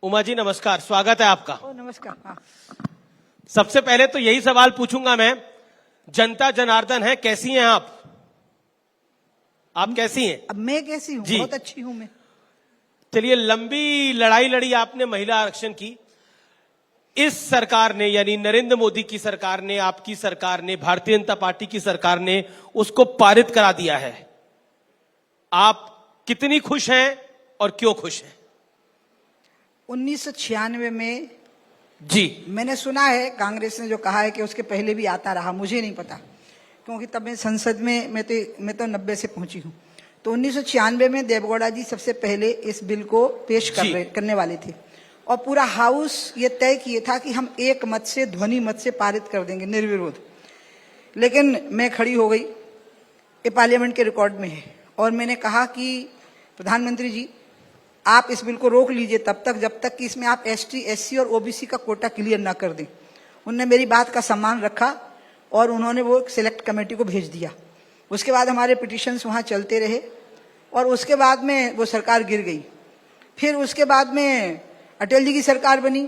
उमा जी नमस्कार, स्वागत है आपका। नमस्कार। हाँ। सबसे पहले तो यही सवाल पूछूंगा मैं, जनता जनार्दन है, कैसी हैं आप? आप कैसी हैं? अब मैं कैसी हूँ? जी। बहुत अच्छी हूँ मैं। चलिए, लंबी लड़ाई लड़ी आपने महिला आरक्षण की। इस सरकार ने यानी नरेंद्र मोदी की सरकार ने, आपकी सरकार ने, भारतीय जनता पार्टी की सरकार ने उसको पारित करा दिया है। आप कितनी खुश हैं और क्यों खुश हैं? 1996 में जी मैंने सुना है, कांग्रेस ने जो कहा है कि उसके पहले भी आता रहा, मुझे नहीं पता क्योंकि तब मैं संसद में मैं तो 90 से पहुंची हूँ। तो 1996 में देवगौड़ा जी सबसे पहले इस बिल को पेश करने वाले थे और पूरा हाउस ये तय किए था कि हम एक मत से, ध्वनि मत से पारित कर देंगे निर्विरोध। लेकिन मैं खड़ी हो गई, ये पार्लियामेंट के रिकॉर्ड में है, और मैंने कहा कि प्रधानमंत्री जी आप इस बिल को रोक लीजिए तब तक जब तक कि इसमें आप एसटी, एससी और ओबीसी का कोटा क्लियर ना कर दें। उन्होंने मेरी बात का सम्मान रखा और उन्होंने वो सिलेक्ट कमेटी को भेज दिया। उसके बाद हमारे पिटिशंस वहाँ चलते रहे और उसके बाद में वो सरकार गिर गई। फिर उसके बाद में अटल जी की सरकार बनी,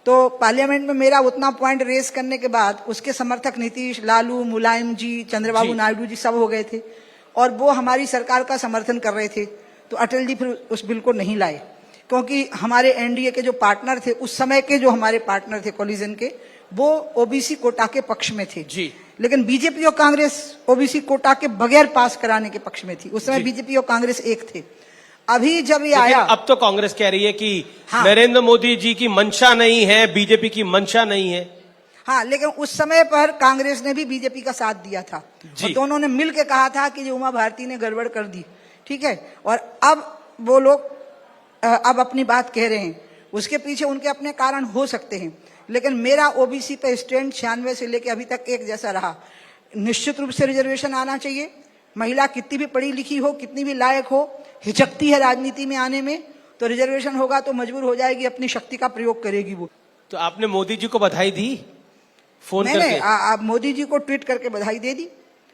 तो पार्लियामेंट में मेरा उतना पॉइंट रेस करने के बाद उसके समर्थक नीतीश, लालू, मुलायम जी, चंद्रबाबू नायडू जी सब हो गए थे और वो हमारी सरकार का समर्थन कर रहे थे। तो अटल जी फिर उस बिल को नहीं लाए क्योंकि हमारे एनडीए के जो पार्टनर थे उस समय के, जो हमारे पार्टनर थे कोलिजन के, वो ओबीसी कोटा के पक्ष में थे। जी। लेकिन बीजेपी और कांग्रेस ओबीसी कोटा के बगैर पास कराने के पक्ष में थी। उस समय बीजेपी और कांग्रेस एक थे। अभी जब ये आया, अब तो कांग्रेस कह रही है कि हाँ, नरेंद्र मोदी जी की मंशा नहीं है, बीजेपी की मंशा नहीं है। हाँ, लेकिन उस समय पर कांग्रेस ने भी बीजेपी का साथ दिया था और दोनों ने मिल के कहा था कि उमा भारती ने गड़बड़ कर दी, ठीक है। और अब वो लोग अब अपनी बात कह रहे हैं, उसके पीछे उनके अपने कारण हो सकते हैं, लेकिन मेरा ओबीसी पे स्टैंड 96 से लेके अभी तक एक जैसा रहा। निश्चित रूप से रिजर्वेशन आना चाहिए। महिला कितनी भी पढ़ी लिखी हो, कितनी भी लायक हो, हिचकती है राजनीति में आने में, तो रिजर्वेशन होगा तो मजबूर हो जाएगी, अपनी शक्ति का प्रयोग करेगी वो। तो आपने मोदी जी को बधाई दी फोन करके? मैंने मोदी जी को ट्वीट करके बधाई दे दी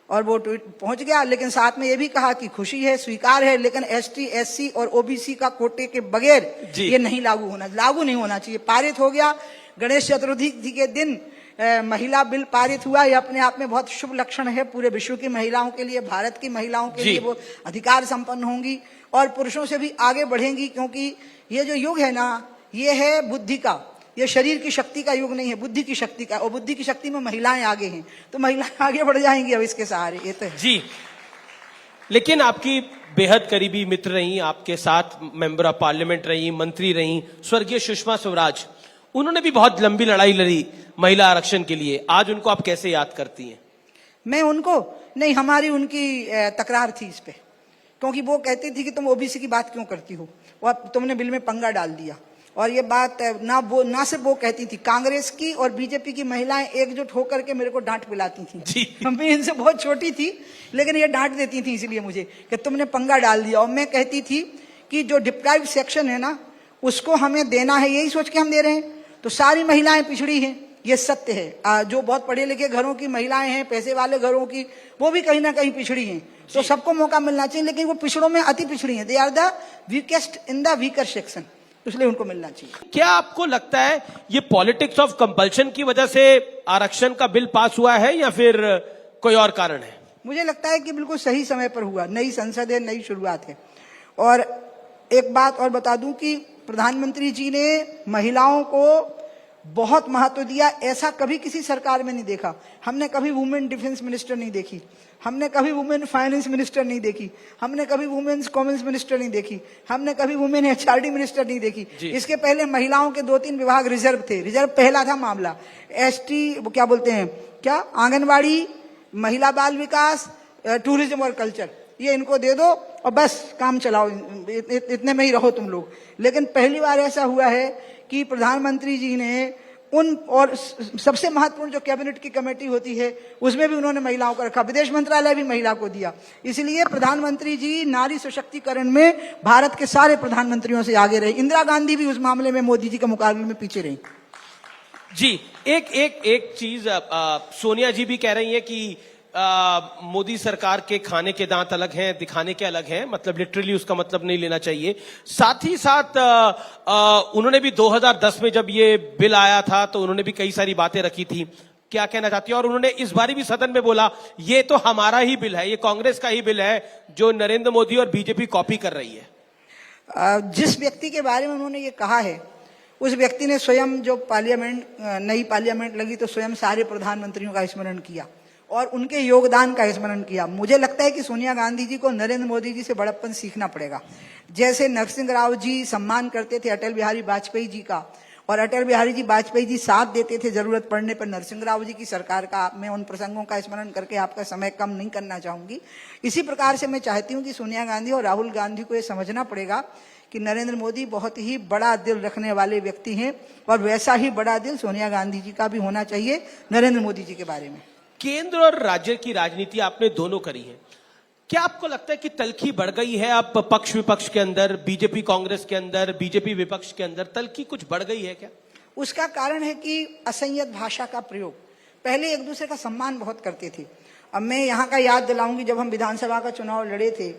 और वो ट्वीट पहुंच गया, लेकिन साथ में ये भी कहा कि खुशी है, स्वीकार है, लेकिन एसटी, एससी और ओबीसी का कोटे के बगैर ये नहीं लागू नहीं होना चाहिए। पारित हो गया। गणेश चतुर्थी के दिन महिला बिल पारित हुआ। ये अपने आप में बहुत शुभ लक्षण है पूरे विश्व की महिलाओं के लिए, भारत की महिलाओं के लिए। वो अधिकार संपन्न होंगी और पुरुषों से भी आगे बढ़ेंगी, क्योंकि ये जो युग है ना, ये है बुद्धि का, ये शरीर की शक्ति का युग नहीं है, बुद्धि की शक्ति का, और बुद्धि की शक्ति में महिलाएं आगे हैं, तो महिलाएं आगे बढ़ जाएंगी अब इसके सहारे। ये तो है। जी, लेकिन आपकी बेहद करीबी मित्र रही, आपके साथ मेंबर ऑफ पार्लियामेंट रही, मंत्री रही, स्वर्गीय सुषमा स्वराज, उन्होंने भी बहुत लंबी लड़ाई लड़ी महिला आरक्षण के लिए। आज उनको आप कैसे याद करती हैं? मैं उनको नहीं, हमारी उनकी तकरार थी इस पे, क्योंकि वो कहती थी कि तुम ओबीसी की बात क्यों करती हो, और तुमने बिल में पंगा डाल दिया। और ये बात ना सिर्फ वो कहती थी, कांग्रेस की और बीजेपी की महिलाएं एकजुट होकर के मेरे को डांट पिलाती थी। मैं इनसे बहुत छोटी थी, लेकिन ये डांट देती थी इसलिए मुझे कि तुमने पंगा डाल दिया। और मैं कहती थी कि जो डिप्राइव्ड सेक्शन है ना, उसको हमें देना है, यही सोच के हम दे रहे हैं। तो सारी महिलाएं पिछड़ी हैं, ये सत्य है। जो बहुत पढ़े लिखे घरों की महिलाएं हैं, पैसे वाले घरों की, वो भी कहीं ना कहीं पिछड़ी हैं। तो सबको मौका मिलना चाहिए, लेकिन वो पिछड़ों में अति पिछड़ी हैं। They are the weakest in the weaker section, इसलिए उनको मिलना चाहिए। क्या आपको लगता है ये पॉलिटिक्स ऑफ कंपल्शन की वजह से आरक्षण का बिल पास हुआ है या फिर कोई और कारण है? मुझे लगता है कि बिल्कुल सही समय पर हुआ। नई संसद है, नई शुरुआत है। और एक बात और बता दूं कि प्रधानमंत्री जी ने महिलाओं को बहुत महत्व दिया, ऐसा कभी किसी सरकार में नहीं देखा। हमने कभी वुमेन डिफेंस मिनिस्टर नहीं देखी, हमने कभी वुमेन फाइनेंस मिनिस्टर नहीं देखी, हमने कभी वुमेन्स कॉमर्स मिनिस्टर नहीं देखी, हमने कभी वुमेन एचआरडी मिनिस्टर नहीं देखी। इसके पहले महिलाओं के 2-3 विभाग रिजर्व थे। रिजर्व पहला था मामला। एसटी, वो क्या बोलते हैं, क्या आंगनबाड़ी, महिला बाल विकास, टूरिज्म और कल्चर, ये इनको दे दो और बस काम चलाओ, इतने में ही रहो तुम लोग। लेकिन पहली बार ऐसा हुआ है कि प्रधानमंत्री जी ने उन, और सबसे महत्वपूर्ण जो कैबिनेट की कमेटी होती है उसमें भी उन्होंने महिलाओं को रखा, विदेश मंत्रालय भी महिला को दिया। इसलिए प्रधानमंत्री जी नारी सशक्तिकरण में भारत के सारे प्रधानमंत्रियों से आगे रहे। इंदिरा गांधी भी उस मामले में मोदी जी के मुकाबले में पीछे रही। जी, एक चीज सोनिया जी भी कह रही है कि मोदी सरकार के खाने के दांत अलग हैं, दिखाने के अलग हैं, मतलब लिटरली उसका मतलब नहीं लेना चाहिए। साथ ही साथ उन्होंने भी 2010 में जब ये बिल आया था तो उन्होंने भी कई सारी बातें रखी थी। क्या कहना चाहती है? और उन्होंने इस बारी भी सदन में बोला ये तो हमारा ही बिल है, ये कांग्रेस का ही बिल है जो नरेंद्र मोदी और बीजेपी कॉपी कर रही है। जिस व्यक्ति के बारे में उन्होंने ये कहा है उस व्यक्ति ने स्वयं जो नई पार्लियामेंट लगी तो स्वयं सारे प्रधानमंत्रियों का स्मरण किया और उनके योगदान का स्मरण किया। मुझे लगता है कि सोनिया गांधी जी को नरेंद्र मोदी जी से बड़प्पन सीखना पड़ेगा। जैसे नरसिंह राव जी सम्मान करते थे अटल बिहारी वाजपेयी जी का और अटल बिहारी जी वाजपेयी जी साथ देते थे जरूरत पड़ने पर नरसिंह राव जी की सरकार का, मैं उन प्रसंगों का स्मरण करके आपका समय कम नहीं करना चाहूंगी। इसी प्रकार से मैं चाहती हूं कि सोनिया गांधी और राहुल गांधी को यह समझना पड़ेगा कि नरेंद्र मोदी बहुत ही बड़ा दिल रखने वाले व्यक्ति हैं और वैसा ही बड़ा दिल सोनिया गांधी जी का भी होना चाहिए नरेंद्र मोदी जी के बारे में। केंद्र और राज्य की राजनीति आपने दोनों करी है, क्या आपको लगता है कि तल्खी बढ़ गई है अब पक्ष विपक्ष के अंदर, बीजेपी कांग्रेस के अंदर, बीजेपी विपक्ष के अंदर तल्खी कुछ बढ़ गई है क्या? उसका कारण है कि असंयत भाषा का प्रयोग। पहले एक दूसरे का सम्मान बहुत करते थे। अब मैं यहाँ का याद दिलाऊंगी, जब हम विधानसभा का चुनाव लड़े थे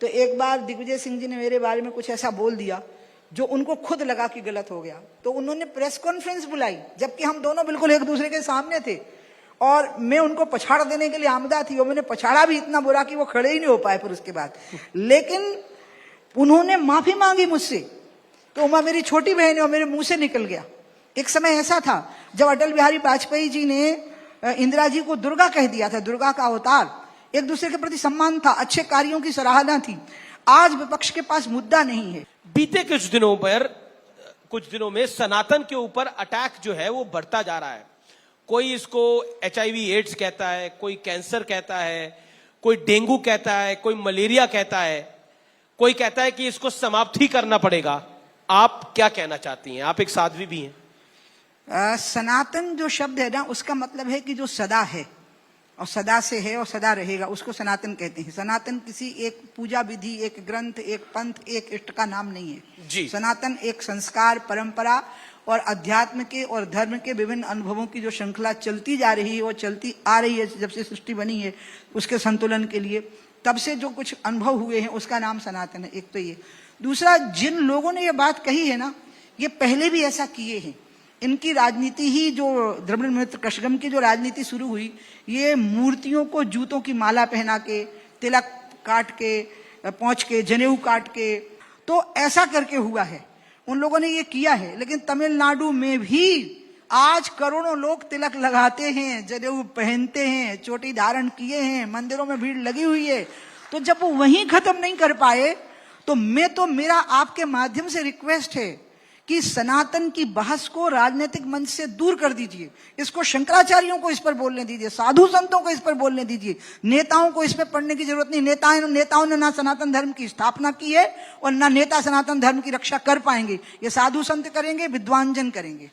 तो एक बार दिग्विजय सिंह जी ने मेरे बारे में कुछ ऐसा बोल दिया जो उनको खुद लगा कि गलत हो गया, तो उन्होंने प्रेस कॉन्फ्रेंस बुलाई जबकि हम दोनों बिल्कुल एक दूसरे के सामने थे और मैं उनको पछाड़ देने के लिए आमदा थी और मैंने पछाड़ा भी इतना बुरा कि वो खड़े ही नहीं हो पाए फिर उसके बाद। लेकिन उन्होंने माफी मांगी मुझसे तो वह मेरी छोटी बहन है और मेरे मुंह से निकल गया। एक समय ऐसा था जब अटल बिहारी वाजपेयी जी ने इंदिरा जी को दुर्गा कह दिया था, दुर्गा का अवतार। एक दूसरे के प्रति सम्मान था, अच्छे कार्यों की सराहना थी। आज विपक्ष के पास मुद्दा नहीं है। बीते कुछ दिनों में सनातन के ऊपर अटैक जो है वो बढ़ता जा रहा है। कोई इसको HIV एड्स कहता है, कोई कैंसर कहता है, कोई डेंगू कहता है, कोई मलेरिया कहता है, कोई कहता है कि इसको समाप्त ही करना पड़ेगा। आप क्या कहना चाहती हैं? आप एक साध्वी भी हैं। सनातन जो शब्द है ना, उसका मतलब है कि जो सदा है और सदा से है और सदा रहेगा, उसको सनातन कहते हैं। सनातन किसी एक पूजा विधि, एक ग्रंथ, एक पंथ, एक इष्ट का नाम नहीं है जी। सनातन एक संस्कार, परंपरा और अध्यात्म के और धर्म के विभिन्न अनुभवों की जो श्रृंखला चलती जा रही है, वो चलती आ रही है जब से सृष्टि बनी है उसके संतुलन के लिए। तब से जो कुछ अनुभव हुए हैं उसका नाम सनातन है। एक तो ये। दूसरा, जिन लोगों ने ये बात कही है ना, ये पहले भी ऐसा किए हैं। इनकी राजनीति ही, जो द्रविड़ मित्र कशगम की जो राजनीति शुरू हुई, ये मूर्तियों को जूतों की माला पहना के, तिलक काट के, पहुंच के, जनेऊ काट के, तो ऐसा करके हुआ है। उन लोगों ने ये किया है। लेकिन तमिलनाडु में भी आज करोड़ों लोग तिलक लगाते हैं, जनेऊ पहनते हैं, चोटी धारण किए हैं, मंदिरों में भीड़ लगी हुई है। तो जब वो वहीं खत्म नहीं कर पाए तो मेरा आपके माध्यम से रिक्वेस्ट है कि सनातन की बहस को राजनीतिक मंच से दूर कर दीजिए। इसको शंकराचार्यों को इस पर बोलने दीजिए, साधु संतों को इस पर बोलने दीजिए, नेताओं को इस पर पढ़ने की जरूरत नहीं। नेताओं ने ना सनातन धर्म की स्थापना की है और ना नेता सनातन धर्म की रक्षा कर पाएंगे। ये साधु संत करेंगे, विद्वानजन करेंगे।